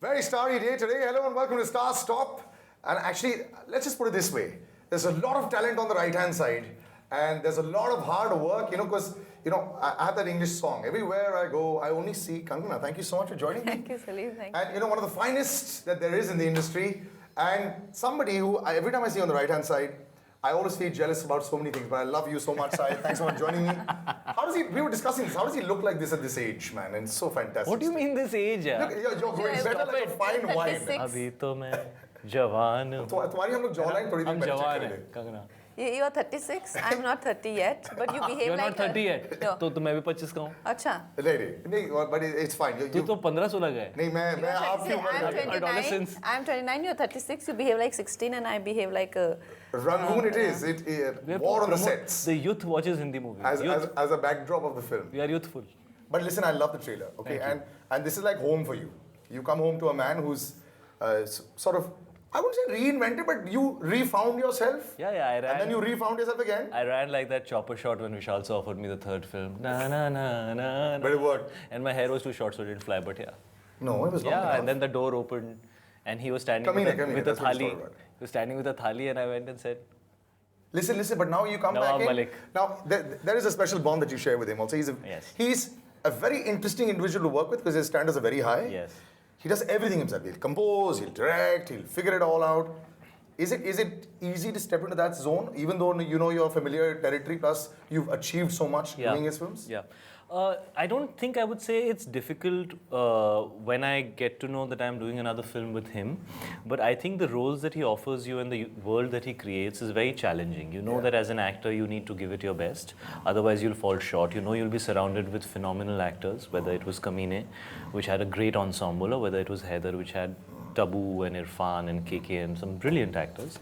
Very starry day today. Hello and welcome to Star Stop. And actually, let's just put it this way. There's a lot of talent on the right-hand side. And there's a lot of hard work, because, I have that English song. Everywhere I go, I only see Kangana. Thank you so much for joining me. Thank you, Salim. Thank you. And, one of the finest that there is in the industry. And somebody who, every time I see on the right-hand side, I always feel jealous about so many things, but I love you so much, Sai. Thanks for joining me. We were discussing this, how does he look like this at this age, man? And it's so fantastic. What do you mean this age? Look, you're growing better like a fine wine. अभी तो मैं जवान हूँ. तुम्हारी हम लोग jawline थोड़ी देर हम पहले जवान check हैं, कर ले. Kangana. You are 36. I'm not 30 yet, but you behave You're like not 30 yet. No. तो मैं भी 25 का हूँ. अच्छा. नहीं, but it's fine. तू तो 15-16 का है. नहीं, मैं आपकी उम्र का हूँ. Adolescence. I'm 29. You're 36. You behave like 16, and I behave like a. Rangoon it is. War on the sets. The youth watches Hindi movies. As a backdrop of the film. We are youthful. But listen, I love the trailer. Okay, and this is like home for you. You come home to a man who's sort of, I wouldn't say reinvented, but you refound yourself. Yeah, I ran. And then you refound yourself again. I ran like that chopper shot when Vishal offered me the third film. Na na na na. But it worked. And my hair was too short, so it didn't fly. But yeah. No, it was long enough. And then the door opened, and he was standing with a thali. He was standing with a thali, and I went and said, Listen, but now you come Nawab back in. Malik. Now, there is a special bond that you share with him also. He's a very interesting individual to work with because his standards are very high. Yes. He does everything himself. He'll compose, he'll direct, he'll figure it all out. Is it easy to step into that zone, even though you're familiar territory, plus you've achieved so much doing his films? Yeah. I don't think I would say it's difficult when I get to know that I'm doing another film with him. But I think the roles that he offers you and the world that he creates is very challenging. You know that as an actor, you need to give it your best. Otherwise, you'll fall short. You'll be surrounded with phenomenal actors, whether it was Kamine, which had a great ensemble, or whether it was Heather, which had Tabu and Irfan and KK and some brilliant actors,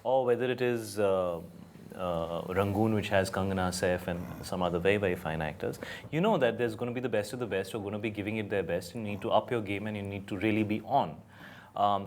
or whether it is Rangoon, which has Kangana, Saif and some other very, very fine actors. You know that there's going to be the best of the best who are going to be giving it their best. You need to up your game and you need to really be on.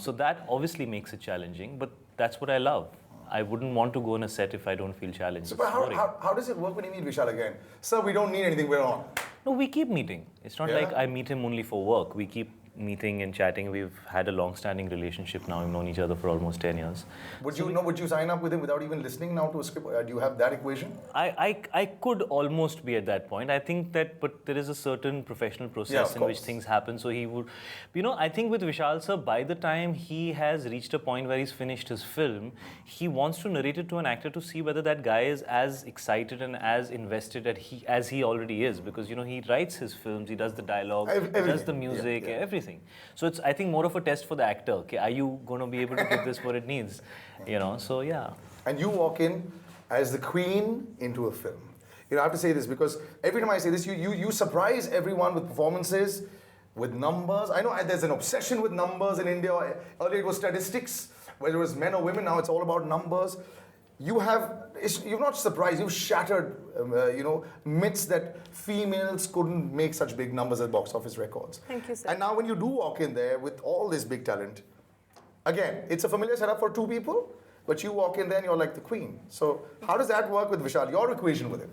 So that obviously makes it challenging, but that's what I love. I wouldn't want to go on a set if I don't feel challenged. So, but how does it work when you meet Vishal again? Sir, we don't need anything, we're on. No, we keep meeting. It's not like I meet him only for work. We keep meeting and chatting. We've had a long-standing relationship now. We've known each other for almost 10 years. Would you sign up with him without even listening now to a script? Do you have that equation? I could almost be at that point. I think that, but there is a certain professional process in which things happen. So he would, I think with Vishal sir, by the time he has reached a point where he's finished his film, he wants to narrate it to an actor to see whether that guy is as excited and as invested as he already is. Because, he writes his films, he does the dialogue, he does the music, everything. So it's, I think, more of a test for the actor. Okay, are you going to be able to give this what it needs? So yeah. And you walk in as the queen into a film. I have to say this because every time I say this, you surprise everyone with performances, with numbers. I know there's an obsession with numbers in India. Earlier it was statistics, whether it was men or women. Now it's all about numbers. You've not surprised, you've shattered, myths that females couldn't make such big numbers at box office records. Thank you, sir. And now when you do walk in there with all this big talent, again, it's a familiar setup for two people, but you walk in there and you're like the queen. So how does that work with Vishal, your equation with him?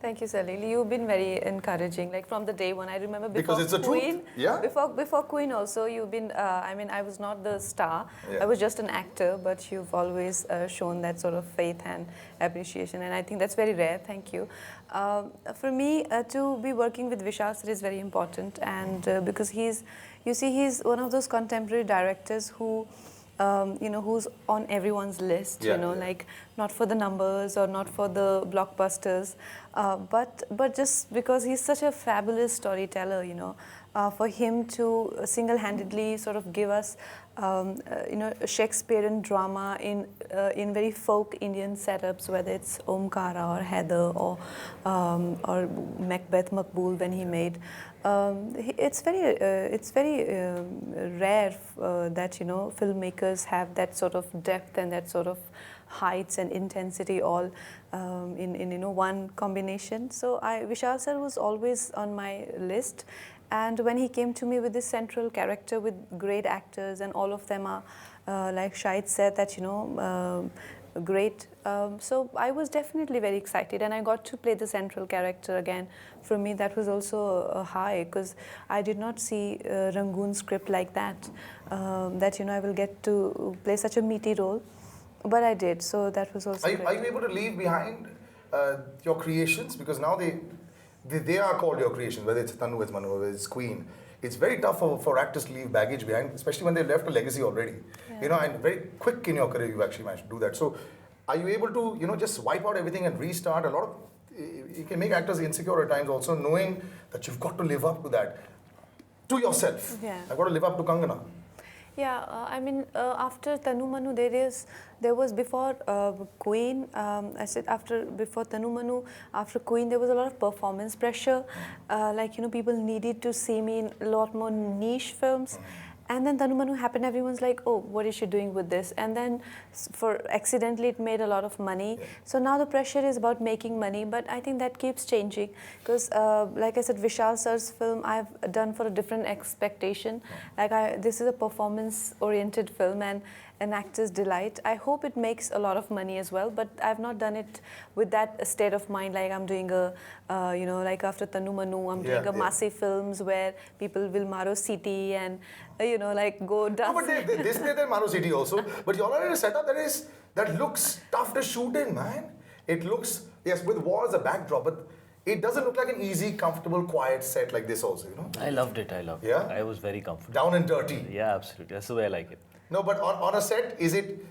Thank you, Salil. You've been very encouraging. Like from the day when I remember before because it's the Queen. Truth. Yeah. Before Queen also, you've been. I was not the star. Yeah. I was just an actor, but you've always shown that sort of faith and appreciation, and I think that's very rare. Thank you. For me, to be working with Vishal sir is very important, and because he's one of those contemporary directors who. Who's on everyone's list, like not for the numbers or not for the blockbusters, but just because he's such a fabulous storyteller, for him to single-handedly sort of give us, Shakespearean drama in very folk Indian setups, whether it's Omkara or Heather or Macbeth, Makbul when he made. It's very rare that filmmakers have that sort of depth and that sort of heights and intensity all in one combination. So Vishal sir was always on my list, and when he came to me with this central character with great actors, and all of them are like Shahid said that great. So I was definitely very excited, and I got to play the central character again. For me, that was also a high, because I did not see Rangoon script like that. That I will get to play such a meaty role, but I did. So that was also. Are you able to leave behind your creations, because now they are called your creations, whether it's Tanu, it's Manu, whether it's Queen. It's very tough for actors to leave baggage behind, especially when they've left a legacy already. Yeah. And very quick in your career, you've actually managed to do that. So, are you able to, just wipe out everything and restart? It can make actors insecure at times also, knowing that you've got to live up to that, to yourself. Yeah. I've got to live up to Kangana. Yeah, after Tanu Manu, there was before Queen. I said before Tanu Manu, after Queen, there was a lot of performance pressure. People needed to see me in a lot more niche films. And then Tanu Manu happened, everyone's like, oh, what is she doing with this? And then accidentally it made a lot of money. So now the pressure is about making money, but I think that keeps changing. Because like I said, Vishal sir's film I've done for a different expectation. This is a performance-oriented film and an actor's delight. I hope it makes a lot of money as well, but I've not done it with that state of mind, like I'm doing like after Tanu Manu, I'm doing a massive films where people will Maro City and, go dance. No, but they say that Maro City also, but you're in a setup that looks tough to shoot in, man. It looks, yes, with war as a backdrop, but it doesn't look like an easy, comfortable, quiet set like this also, I loved it. Yeah? I was very comfortable. Down and dirty. Yeah, absolutely. That's the way I like it. No, but on a set, is it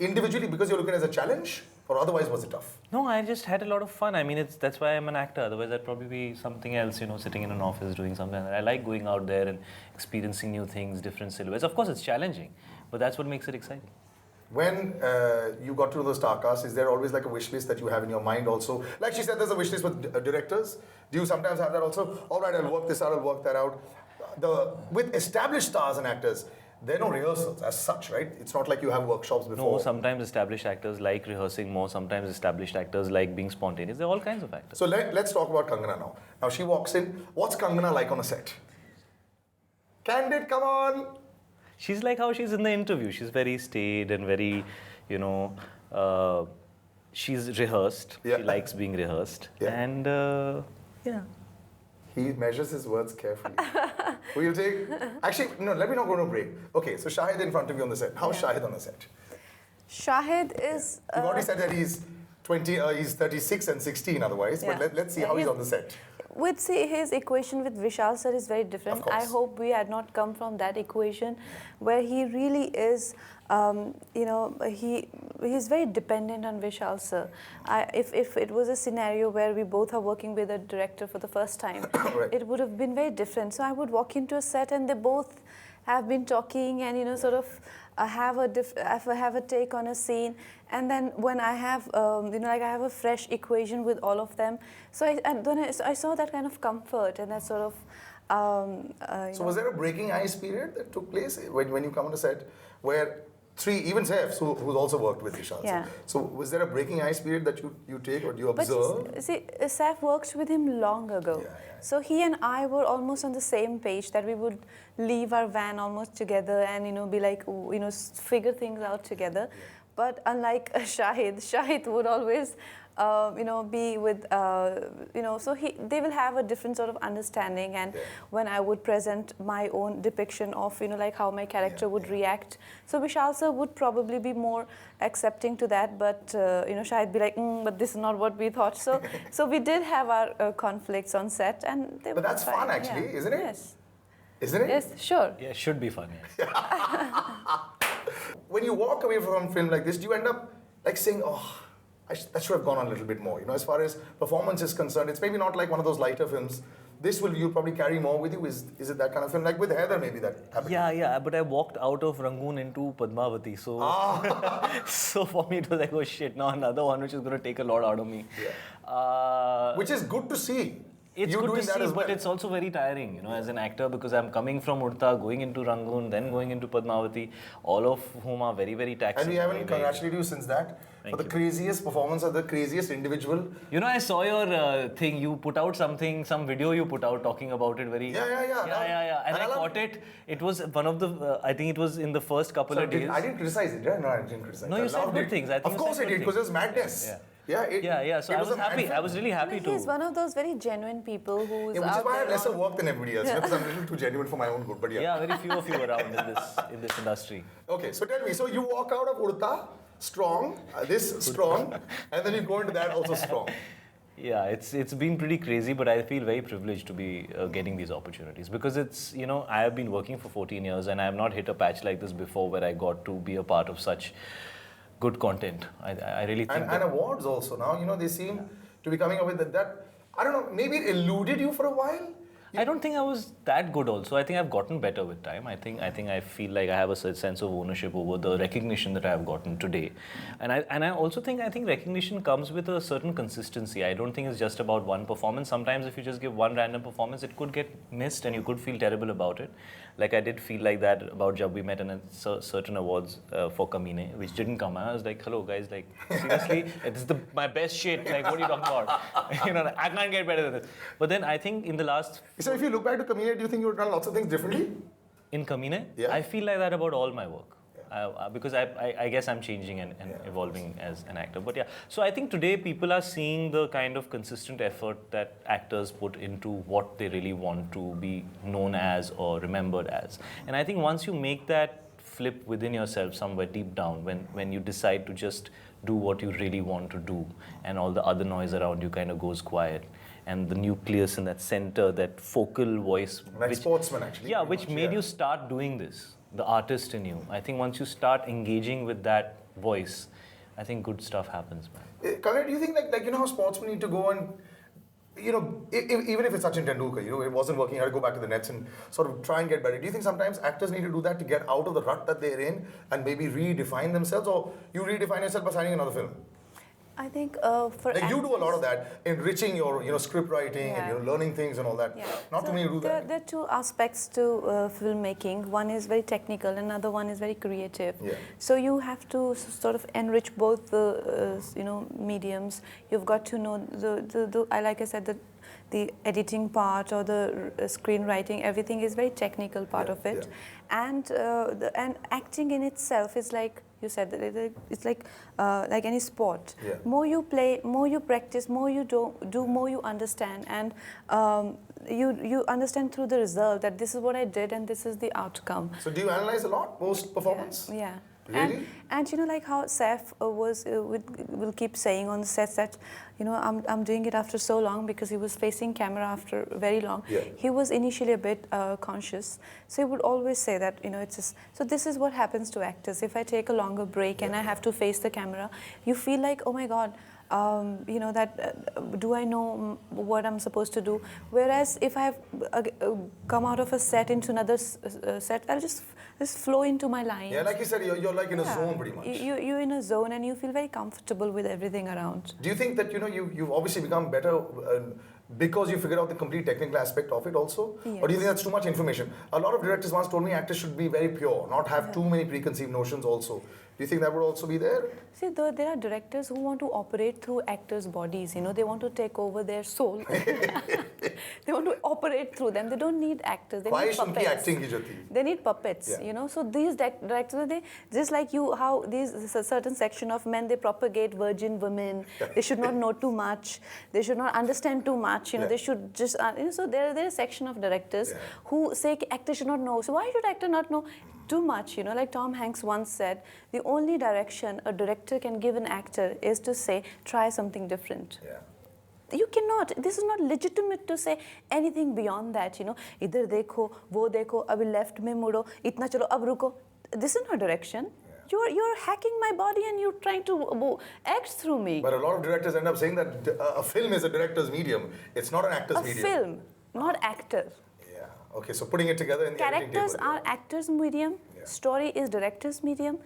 individually because you're looking at it as a challenge, or otherwise was it tough? No, I just had a lot of fun. I mean, that's why I'm an actor. Otherwise, I'd probably be something else, sitting in an office doing something. I like going out there and experiencing new things, different silhouettes. Of course, it's challenging, but that's what makes it exciting. When you got to know the star cast, is there always like a wish list that you have in your mind also? Like she said, there's a wish list with directors. Do you sometimes have that also? All right, I'll work this out, I'll work that out. With established stars and actors, there are no rehearsals as such, right? It's not like you have workshops before. No, sometimes established actors like rehearsing more, sometimes established actors like being spontaneous. There are all kinds of actors. So let's talk about Kangana now. Now she walks in. What's Kangana like on a set? Candid, come on! She's like how she's in the interview. She's very staid and very, she's rehearsed. Yeah. She likes being rehearsed. Yeah. And yeah. He measures his words carefully. We'll take... Actually, no, let me not go to a break. Okay, so Shahid in front of you on the set. How's Shahid on the set? Shahid is... You've already said that he's 20, he's 36 and 16 otherwise, but let's see how he's on the set. His equation with Vishal sir is very different. Of course. I hope we had not come from that equation where he really is, he's very dependent on Vishal sir. If it was a scenario where we both are working with a director for the first time, Right. it would have been very different. So I would walk into a set and they both have been talking and, sort of have a take on a scene. And then when I have, I have a fresh equation with all of them. So I saw that kind of comfort and that sort of, So was there a breaking ice period that took place when you come on a set where even Saif, who's also worked with Vishal. Yeah. So was there a breaking ice period that you take or do you observe? But see, Saif worked with him long ago. Yeah. So he and I were almost on the same page that we would leave our van almost together and, be like, figure things out together. But unlike Shahid would always, be with, so they will have a different sort of understanding. And when I would present my own depiction of, like how my character would react. So Vishal sir would probably be more accepting to that. But, Shahid be like, but this is not what we thought. So we did have our conflicts on set. And they But that's fun actually, isn't it? Yes. Isn't it? Yes, sure. Yeah, it should be fun. Yeah. When you walk away from a film like this, do you end up like saying, oh, that should have gone on a little bit more? As far as performance is concerned, it's maybe not like one of those lighter films. You'll probably carry more with you. Is it that kind of film? Like with Heather, maybe that happened. Yeah, but I walked out of Rangoon into Padmavati. So, so for me it was like, oh shit, now another one which is going to take a lot out of me. Yeah. Which is good to see. It's you good doing to that see, as well. but it's also very tiring, as an actor, because I'm coming from Urta, going into Rangoon, then going into Padmavati, all of whom are very, very taxing. And we haven't very, very- congratulated you since that Thank for the you. craziest performance of the craziest individual. I saw your thing. You put out something, some video you put out talking about it very. Yeah. And I caught it. It was one of the. I think it was in the first couple of days. I didn't criticize it, yeah? No, I didn't criticize it. No, you said good things. I think of you course said I good did, because it was things. madness. Yeah. So it I was a mad happy. film. I was really happy He's to. one of those very genuine people who's Yeah, which is out why I have there lesser on- work than everybody else, because I'm a little too genuine for my own good. But Yeah, very few of you around in this industry. Okay, so tell me, so you walk out of Urta strong, this strong, and then you go into that also strong. Yeah, it's been pretty crazy, but I feel very privileged to be getting these opportunities, because it's, I have been working for 14 years and I have not hit a patch like this before where I got to be a part of such good content. I really think And awards also now, they seem to be coming up with that. I don't know, maybe it eluded you for a while? I don't think I was that good also. I think I've gotten better with time. I feel like I have a sense of ownership over the recognition that I have gotten today. And I also think recognition comes with a certain consistency. I don't think it's just about one performance. Sometimes if you just give one random performance, it could get missed and you could feel terrible about it. Like I did feel like that about Jab We Met and certain awards for Kamine, which didn't come. I was like, hello guys, like seriously, it's my best shit. Like what are you talking about? I can't get better than this. But then I think in the last... So if you look back to Kamine, do you think you would have done lots of things differently? In Kamine, Yeah. I feel like that about all my work. Because I guess I'm changing and evolving as an actor. But yeah, so I think today people are seeing the kind of consistent effort that actors put into what they really want to be known as or remembered as. And I think once you make that flip within yourself somewhere deep down, when you decide to just do what you really want to do and all the other noise around you kind of goes quiet, and the nucleus in that center, that focal voice, Like sportsman actually. yeah, pretty which much, made you start doing this, the artist in you. I think once you start engaging with that voice, I think good stuff happens, man. Kangana, do you think like how sportsmen need to go and, even if it's Sachin Tendulkar, it wasn't working, he had to go back to the nets and sort of try and get better. Do you think sometimes actors need to do that to get out of the rut that they're in and maybe redefine themselves, or you redefine yourself by signing another film? I think for Like you do a lot actors- of that, enriching your script writing Yeah. and learning things and all that. Yeah. Not too many do that. There are two aspects to filmmaking. One is very technical, another one is very creative. Yeah. So you have to sort of enrich both the mediums. You've got to know like I said, the editing part or the screenwriting. Everything is very technical part of it, and acting in itself is like you said. It's like any sport. Yeah. More you play, more you practice, more you do, more you understand, and you understand through the result that this is what I did and this is the outcome. So do you analyze a lot post-performance? Yeah. Really? And like how Saif will keep saying on the sets that I'm doing it after so long, because he was facing camera after very long. Yeah. He was initially a bit conscious, so he would always say that it's just, so this is what happens to actors. If I take a longer break and I have to face the camera, you feel like, oh my God, do I know what I'm supposed to do? Whereas if I have come out of a set into another set, I'll just flow into my lines. Yeah, like you said, you're like in a zone pretty much. You're in a zone and you feel very comfortable with everything around. Do you think that you've obviously become better because you figured out the complete technical aspect of it also? Yes. Or do you think that's too much information? A lot of directors once told me actors should be very pure, not have too many preconceived notions also. Do you think that would also be there? See, there are directors who want to operate through actors' bodies. They want to take over their soul. They want to operate through them. They don't need actors. They need puppets. acting ki jo thi. They need puppets. Yeah. So these directors, they just like you, how these a certain section of men, they propagate virgin women. They should not know too much. They should not understand too much. Yeah. They should just. So there is a section of directors who say actor should not know. So why should actor not know too much? Like Tom Hanks once said, the only direction a director can give an actor is to say, try something different. Yeah. You cannot. This is not legitimate to say anything beyond that. Idhar dekho, wo dekho, abhi left mein mudo, itna chalo, ab ruko. This is not direction. You're hacking my body and you're trying to act through me. But a lot of directors end up saying that a film is a director's medium. It's not an actor's A medium. film, not actor. Yeah. Okay, so putting it together in the editing Characters table. are actors' medium. Yeah. Story is director's medium.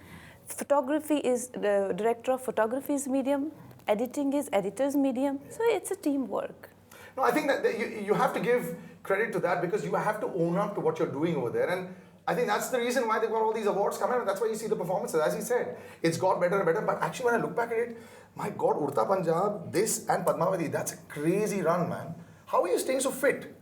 Photography is the director of photography's medium. Editing is editor's medium. So it's a teamwork. No, I think that you have to give credit to that because you have to own up to what you're doing over there. And I think that's the reason why they've got all these awards coming out. And that's why you see the performances. As he said, it's got better and better. But actually, when I look back at it, my God, Urta Punjab, this and Padmavati, that's a crazy run, man. How are you staying so fit?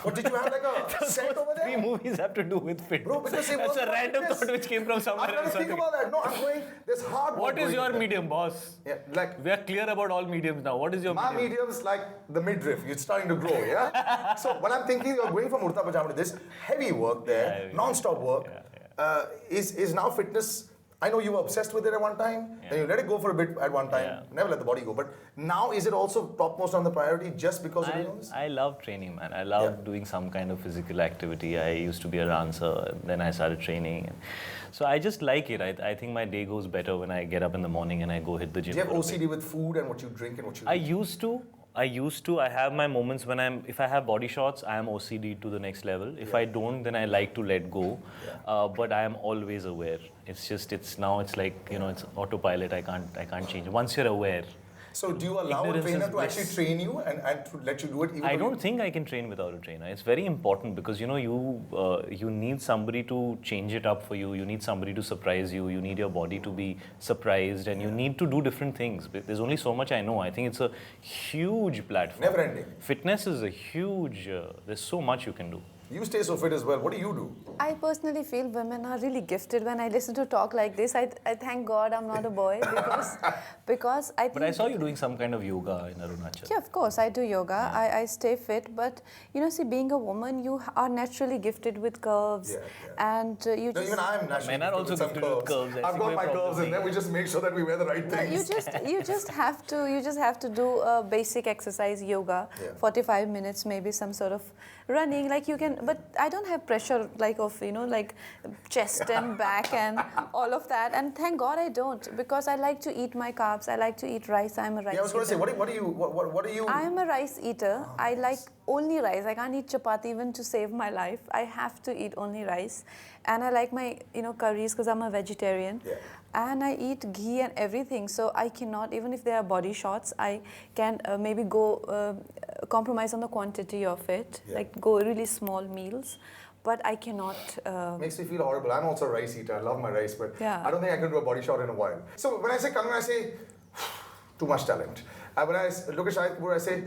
Or did you have like a set over there? 3 movies have to do with fitness. Bro, because that's a random thought which came from somewhere I'm else. trying to think about that. No, I'm going, there's hard work. What is going your in there. medium, boss? Yeah, like We are clear about all mediums now. What is your my medium? medium's like the midriff. It's starting to grow, yeah? So when I'm thinking you're going from Urta Punjab to this heavy work there, non-stop work, is now fitness. I know you were obsessed with it at one time, then you let it go for a bit at one time, never let the body go. But now is it also topmost on the priority just because of doing this? I love training, man. I love doing some kind of physical activity. I used to be a dancer, then I started training. So I just like it. I think my day goes better when I get up in the morning and I go hit the gym. Do you have OCD with food and what you drink and what you eat? I used to. I have my moments when if I have body shots, I am OCD to the next level. If I don't, then I like to let go. But I am always aware. It's now it's like, it's autopilot. I can't change. Once you're aware. So do you allow a Ignorance trainer is to actually bliss. train you and to let you do it? Even I though don't think I can train without a trainer. It's very important because you need somebody to change it up for you. You need somebody to surprise you. You need your body to be surprised, and you need to do different things. There's only so much I know. I think it's a huge platform. Never ending. Fitness is a huge. There's so much you can do. You stay so fit as well. What do you do? I personally feel women are really gifted. When I listen to talk like this, I thank God I'm not a boy because I think... But I saw you doing some kind of yoga in Arunachal. Yeah, of course, I do yoga. I stay fit. But, see, being a woman, you are naturally gifted with curves. And you No, just... even I'm naturally Men are also some gifted with curves. I I've see got no my problem curves in with there. We just make sure that we wear the right No, things. you just have to do a basic exercise, yoga, 45 minutes, maybe some sort of running, like you can, but I don't have pressure like of, like chest and back and all of that. And thank God I don't, because I like to eat my carbs. I like to eat rice. I'm a rice I was going to say, eater. what are you? I'm a rice eater. I like only rice. I can't eat chapati even to save my life. I have to eat only rice. And I like my, curries because I'm a vegetarian. And I eat ghee and everything. So I cannot, even if there are body shots, I can maybe go compromise on the quantity of it, like go really small meals. But I cannot... Makes me feel horrible. I'm also a rice eater. I love my rice, but I don't think I can do a body shot in a while. So when I say Kangana, I say, too much talent. And when I look at Shahid Kapoor, I say,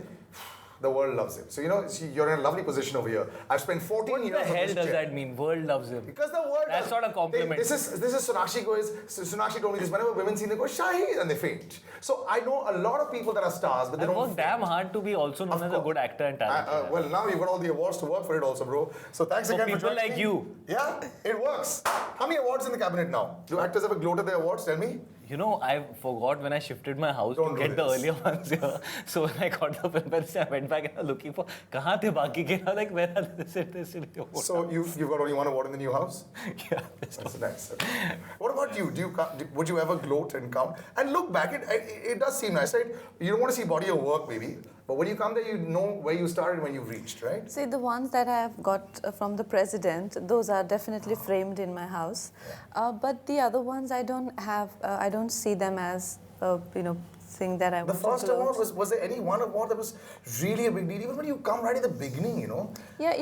the world loves him. So, you're in a lovely position over here. I've spent 14 years What the on hell this does chair. that mean? World loves him. Because the world That's not a compliment. This is Sonakshi goes. Sonakshi told me this. Whenever women see, they go Shahid and they faint. So I know a lot of people that are stars, but they don't. Work damn hard to be also known as a good actor and talent. Well, now you've got all the awards to work for it, also, bro. So thanks again for people joining like me. you. Yeah, it works. How many awards in the cabinet now? Do actors ever gloat at their awards? Tell me. I forgot when I shifted my house to get the earlier ones here. So when I got the film, I went back and I was looking for, kahan the baki ke? Like, where are they? So you've got only one award in the new house? Yeah. That's nice. Okay. What about you? Would you ever gloat and count? And look back, it does seem nice, right? You don't want to see body of work, maybe. But when you come there, you know where you started and where you've reached, right? See, the ones that I have got from the president, those are definitely framed in my house. But the other ones, I don't have. I don't see them as thing that I want to gloat. The first award, was there any one award that was really a big deal? Even when you come right at the beginning, Yeah,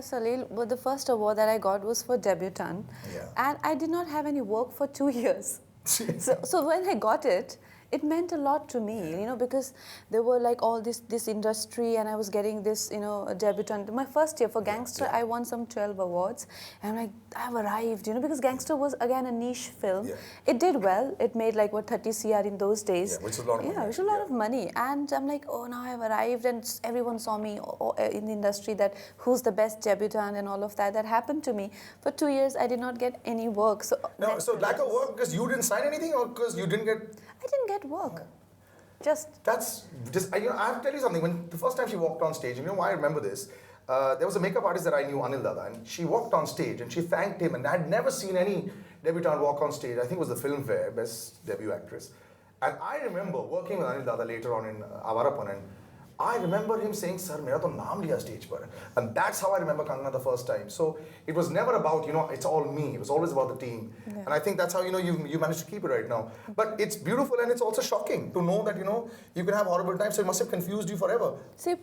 Salil, well, the first award that I got was for debutant. And I did not have any work for 2 years. So when I got it, it meant a lot to me, because there were like all this industry, and I was getting this, debutant. My first year for Gangster, I won some 12 awards, and I'm like, I've arrived, because Gangster was again a niche film. It did well. It made like 30 CR in those days. Yeah, which was a lot of money. Yeah, which was a lot of money. And I'm like, oh, now I've arrived, and everyone saw me in the industry that who's the best debutant and all of that. That happened to me. For 2 years, I did not get any work. So lack of work because you didn't sign anything, or because you didn't get? I didn't get work. That's just I have to tell you something. When the first time she walked on stage, and why I remember this, there was a makeup artist that I knew, Anil Dada, and she walked on stage and she thanked him, and I had never seen any debutante walk on stage. I think it was the Filmfare Best Debut Actress, and I remember working with Anil Dada later on in Avarapan, and I remember him saying, "Sir, मेरा तो नाम लिया stage पर," and that's how I remember Kangana the first time. So it was never about it's all me. It was always about the team, and I think that's how you managed to keep it right now. But it's beautiful and it's also shocking to know that you can have horrible times. So it must have confused you forever. See,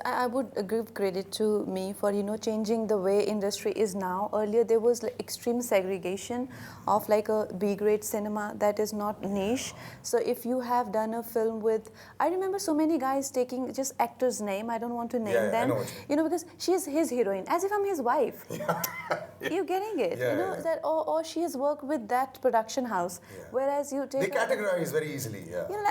I would give credit to me for changing the way industry is now. Earlier there was like extreme segregation of like a B-grade cinema that is not niche. So if you have done a film with, I remember so many guys taking just actor's name. I don't want to name them. I know because she's his heroine, as if I'm his wife. You're getting it. That or she has worked with that production house. Whereas you take they categorize very easily.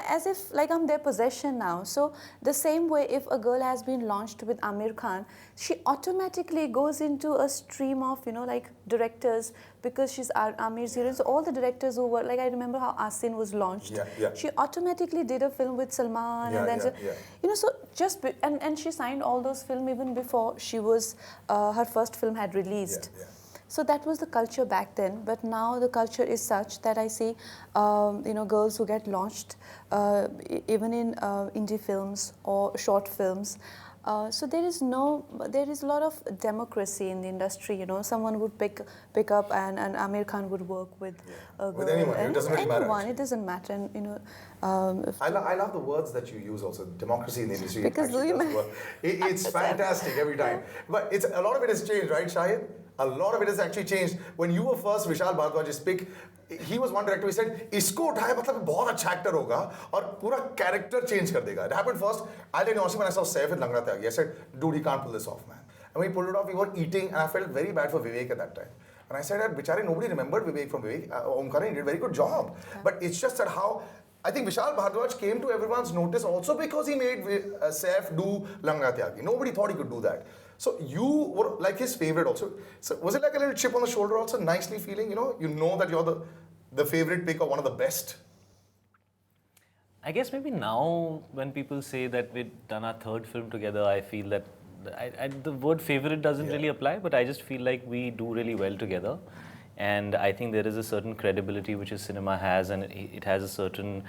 As if like I'm their possession now. So the same way, if a girl has been launched with Amir Khan, she automatically goes into a stream of like directors because she's Amir's heroine. So all the directors who were like, I remember how Asin was launched. She automatically did a film with Salman, and then so just and she signed all those films even before she was her first film had released. So that was the culture back then, but now the culture is such that I see, girls who get launched even in indie films or short films. So there is a lot of democracy in the industry. Someone would pick up and Amir Khan would work with a girl. With anyone, it doesn't really matter. It doesn't matter, and I love the words that you use also. Democracy in the industry. Because it's fantastic every time. But a lot of it has changed, right, Shahid? A lot of it has actually changed. When you were first Vishal Bhardwaj's pick, he was one director who said, "Isko उठाए मतलब बहुत अच्छा actor होगा और पूरा character change कर देगा." It happened first. I didn't honestly when I saw Saif with Langra Tyagi, I said, "Dude, he can't pull this off, man." And when he pulled it off, we were eating, and I felt very bad for Vivek at that time. And I said, "Bichare, nobody remembered Vivek from Vivek. Omkaran did a very good job." But it's just that how I think Vishal Bhardwaj came to everyone's notice also because he made Saif do Langra Tyagi. Nobody thought he could do that. So you were like his favorite also. So was it like a little chip on the shoulder also, nicely feeling, you know that you're the favorite pick or one of the best? I guess maybe now when people say that we've done our third film together, I feel that the word favorite doesn't really apply, but I just feel like we do really well together. And I think there is a certain credibility which his cinema has, and it has a certain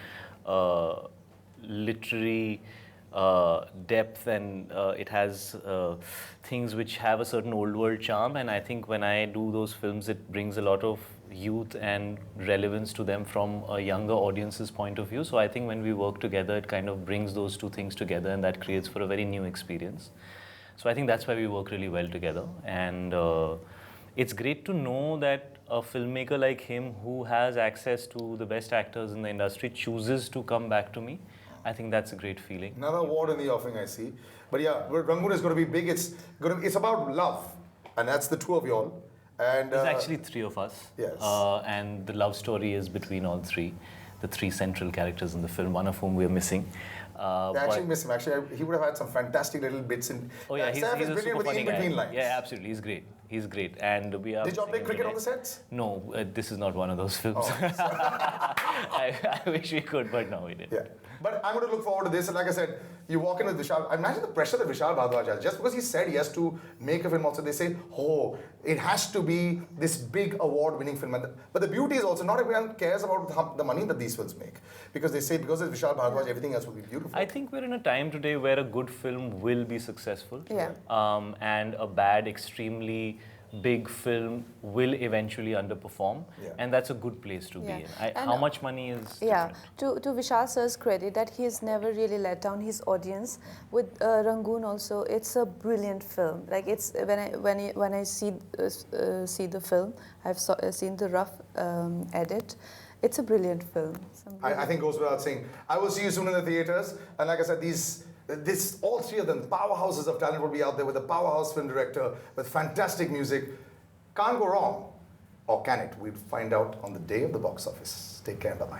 literary depth, and it has things which have a certain old world charm. And I think when I do those films, it brings a lot of youth and relevance to them from a younger audience's point of view. So I think when we work together, it kind of brings those two things together, and that creates for a very new experience. So I think that's why we work really well together. And it's great to know that a filmmaker like him, who has access to the best actors in the industry, chooses to come back to me. I think that's a great feeling. Another award in the offing, I see. But yeah, Rangoon is going to be big. It's about love, and that's the two of you all. And there's actually three of us. Yes. And the love story is between all three, the three central characters in the film, one of whom we're missing. They actually miss him. Actually, he would have had some fantastic little bits in. Oh yeah, he's a super funny guy. Lines. Yeah, absolutely, he's great. He's great, and we are. Did you all play cricket on the sets? No, this is not one of those films. Oh, I wish we could, but no, we didn't. Yeah, but I'm going to look forward to this. And like I said, you walk in with Vishal. I imagine the pressure that Vishal Bhardwaj has. Just because he said he has to make a film, also they say, "Oh, it has to be this big award-winning film." But the beauty is also not everyone cares about the money that these films make, because they say because it's Vishal Bhardwaj, everything else will be beautiful. I think we're in a time today where a good film will be successful. Yeah. And a bad, extremely big film will eventually underperform, and that's a good place to be in. How much money is different. To Vishal sir's credit, that he has never really let down his audience. With Rangoon also, it's a brilliant film. Like it's when I see the film, I've seen the rough edit. It's a brilliant film. I think it goes without saying. I will see you soon in the theaters, and like I said, all three of them, powerhouses of talent will be out there with a powerhouse film director with fantastic music. Can't go wrong. Or can it? We'll find out on the day of the box office. Take care. Bye-bye.